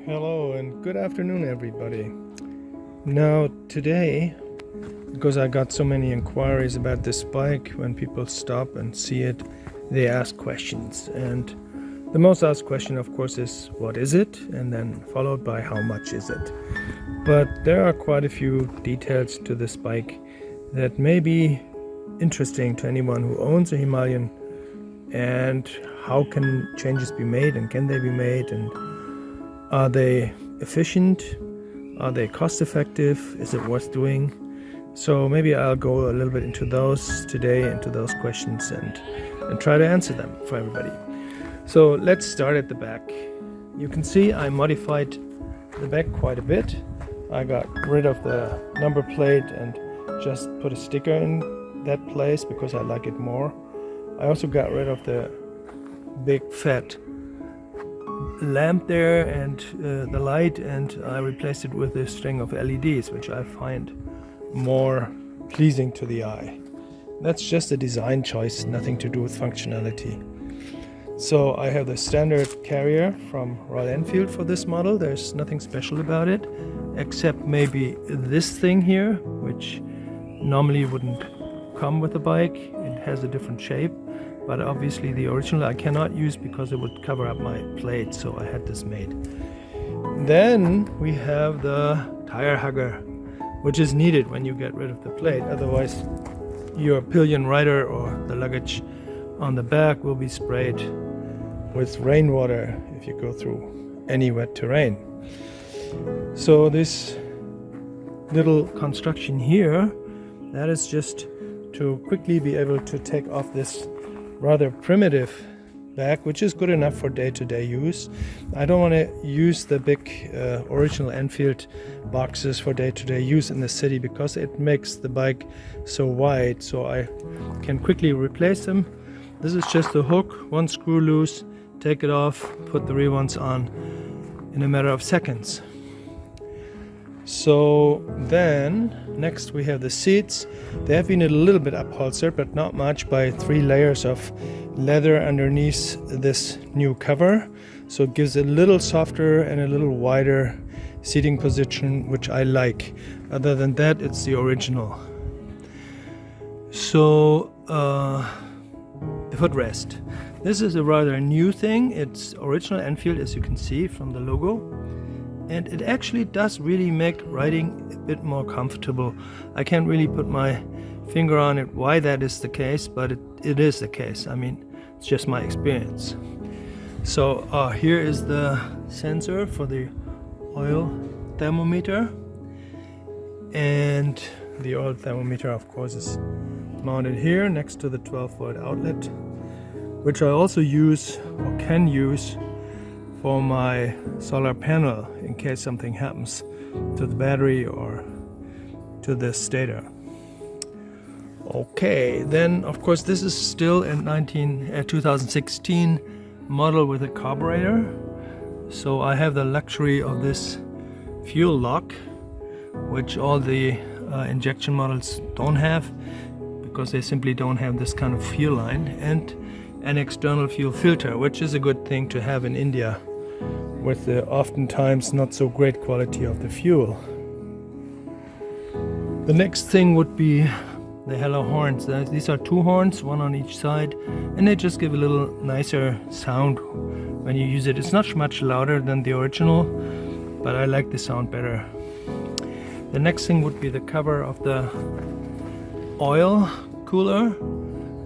Hello and good afternoon, everybody. Now today, because I got so many inquiries about this bike, when people stop and see it, they ask questions. And the most asked question, of course, is what is it? And then followed by how much is it? But there are quite a few details to this bike that may be interesting to anyone who owns a Himalayan. And how can changes be made, and can they be made, and are they efficient? Are they cost effective? Is it worth doing? So maybe I'll go a little bit into those today, into those questions, and try to answer them for everybody. So let's start at the back. You can see I modified the back quite a bit. I got rid of the number plate and just put a sticker in that place because I like it more. I also got rid of the big fat lamp there and the light, and I replaced it with a string of LEDs, which I find more pleasing to the eye. That's just a design choice, nothing to do with functionality. So I have the standard carrier from Royal Enfield for this model. There's nothing special about it, except maybe this thing here, which normally wouldn't come with the bike. It has a different shape. But obviously the original I cannot use because it would cover up my plate, so I had this made. Then we have the tire hugger, which is needed when you get rid of the plate. Otherwise your pillion rider or the luggage on the back will be sprayed with rainwater if you go through any wet terrain. So this little construction here, that is just to quickly be able to take off this rather primitive back, which is good enough for day-to-day use. I don't want to use the big original Enfield boxes for day-to-day use in the city because it makes the bike so wide, so I can quickly replace them. This is just a hook, one screw loose, take it off, put the rear ones on in a matter of seconds. So then next we have the seats. They have been a little bit upholstered, but not much, by 3 layers of leather underneath this new cover. So it gives a little softer and a little wider seating position, which I like. Other than that, it's the original. So the footrest. This is a rather new thing. It's original Enfield, as you can see from the logo. And it actually does really make riding a bit more comfortable. I can't really put my finger on it why that is the case, but it is the case. I mean, it's just my experience. So here is the sensor for the oil thermometer. And the oil thermometer, of course, is mounted here next to the 12-volt outlet, which I also use or can use for my solar panel in case something happens to the battery or to the stator. Okay, then of course this is still a 2016 model with a carburetor. So I have the luxury of this fuel lock, which all the injection models don't have because they simply don't have this kind of fuel line, and an external fuel filter, which is a good thing to have in India with the oftentimes not so great quality of the fuel. The next thing would be the hello horns. These are 2 horns, one on each side, and they just give a little nicer sound when you use it. It's not much louder than the original, but I like the sound better. The next thing would be the cover of the oil cooler.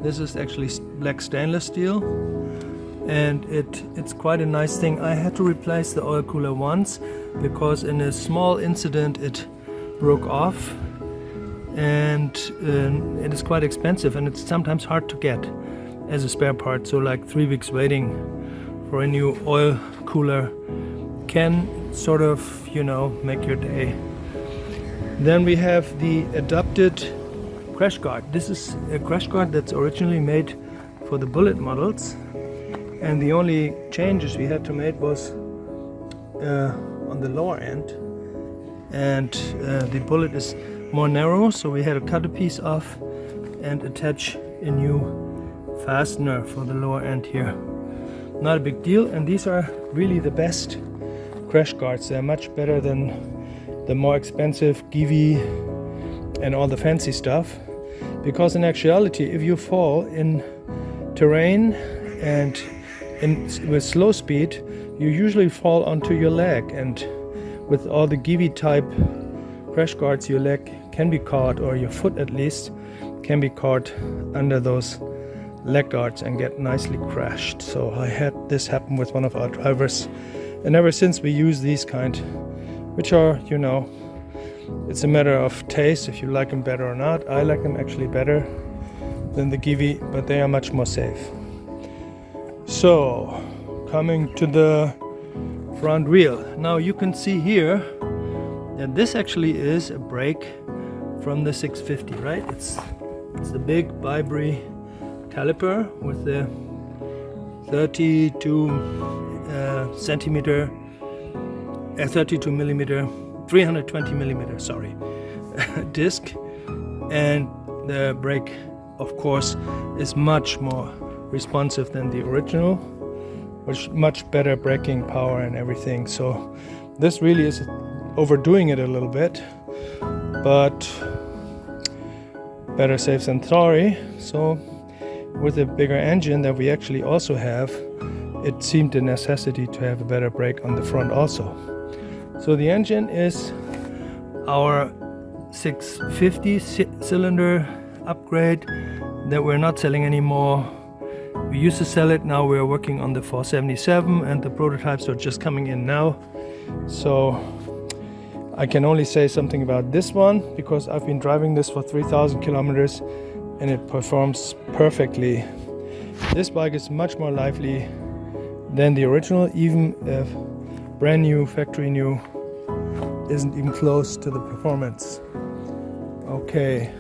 This is actually black stainless steel, and it's quite a nice thing. I had to replace the oil cooler once because in a small incident it broke off, and it is quite expensive, and it's sometimes hard to get as a spare part. So like 3 weeks waiting for a new oil cooler can sort of, make your day. Then we have the adapted crash guard. This is a crash guard that's originally made for the Bullet models, and the only changes we had to make was on the lower end, and the Bullet is more narrow, so we had to cut a piece off and attach a new fastener for the lower end here. Not a big deal, and these are really the best crash guards. They're much better than the more expensive Givi and all the fancy stuff, because in actuality, if you fall in terrain and with slow speed, you usually fall onto your leg, and with all the Givi type crash guards, your leg can be caught, or your foot at least can be caught under those leg guards and get nicely crashed. So I had this happen with one of our drivers, and ever since we use these kind, which are, you know, it's a matter of taste if you like them better or not. I like them actually better than the Givi, but they are much more safe. So coming to the front wheel, now you can see here that this actually is a brake from the 650, right? It's the big Vibri caliper with the 32 millimeter 320 millimeter, sorry, disc, and the brake, of course, is much more responsive than the original, which much better braking power and everything. So this really is overdoing it a little bit, but better safe than sorry. So with a bigger engine that we actually also have, it seemed a necessity to have a better brake on the front also. So the engine is our 650 cylinder upgrade that we're not selling anymore. We used to sell it, now we're working on the 477, and the prototypes are just coming in now. So I can only say something about this one because I've been driving this for 3,000 kilometers and it performs perfectly. This bike is much more lively than the original, even if brand new, factory new, isn't even close to the performance. Okay,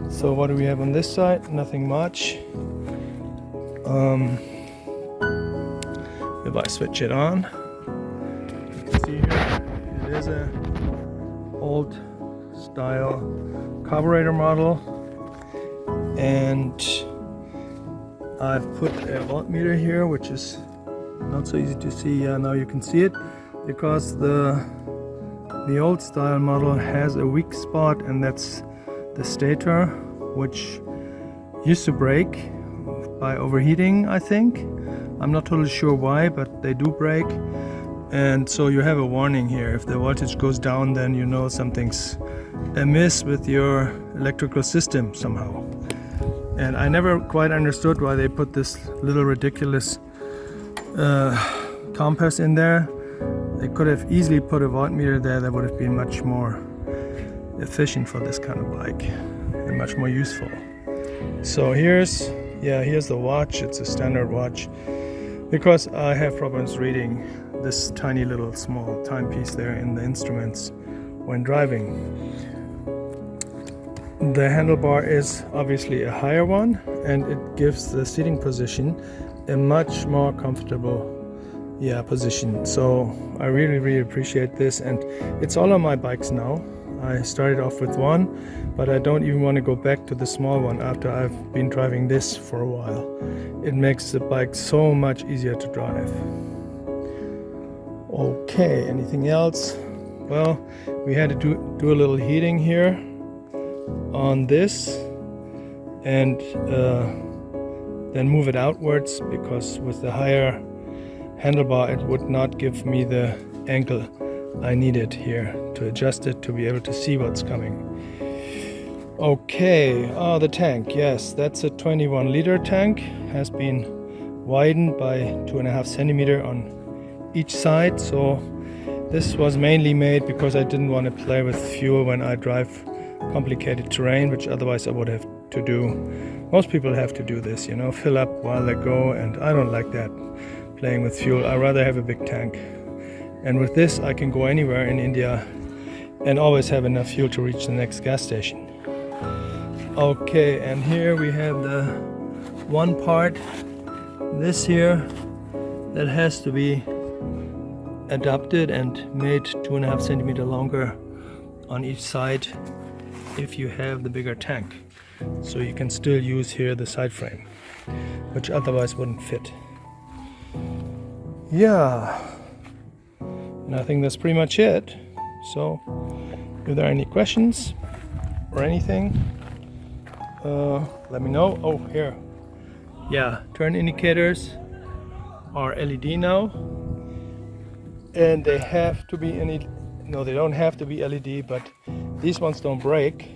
so what do we have on this side? Nothing much. If I switch it on, you can see here it is a old style carburetor model, and I've put a voltmeter here, which is not so easy to see. Yeah, now you can see it, because the old style model has a weak spot, and that's the stator, which used to break by overheating, I think. I'm not totally sure why, but they do break. And so you have a warning here. If the voltage goes down, then you know something's amiss with your electrical system somehow. And I never quite understood why they put this little ridiculous compass in there. They could have easily put a voltmeter there. That would have been much more efficient for this kind of bike and much more useful. So here's the watch. It's a standard watch, because I have problems reading this tiny little small timepiece there in the instruments when driving. The handlebar is obviously a higher one, and it gives the seating position a much more comfortable position. So I really appreciate this, and it's all on my bikes now. I started off with one, but I don't even want to go back to the small one after I've been driving this for a while. It makes the bike so much easier to drive. Okay, anything else? Well, we had to do a little heating here on this, and then move it outwards, because with the higher handlebar it would not give me the angle I needed here to adjust it to be able to see what's coming. Okay, the tank, yes, that's a 21 liter tank, has been widened by 2.5 centimeter on each side. So this was mainly made because I didn't want to play with fuel when I drive complicated terrain, which otherwise I would have to do. Most people have to do this, you know, fill up while they go, and I don't like that, playing with fuel. I rather have a big tank. And with this I can go anywhere in India and always have enough fuel to reach the next gas station. Okay, and here we have the one part, this here, that has to be adapted and made 2.5 centimeter longer on each side if you have the bigger tank. So you can still use here the side frame, which otherwise wouldn't fit. Yeah. And I think that's pretty much it. So if there are any questions or anything, let me know. Oh, here. Yeah, turn indicators are LED now. And they have to be any, no, they don't have to be LED, but these ones don't break.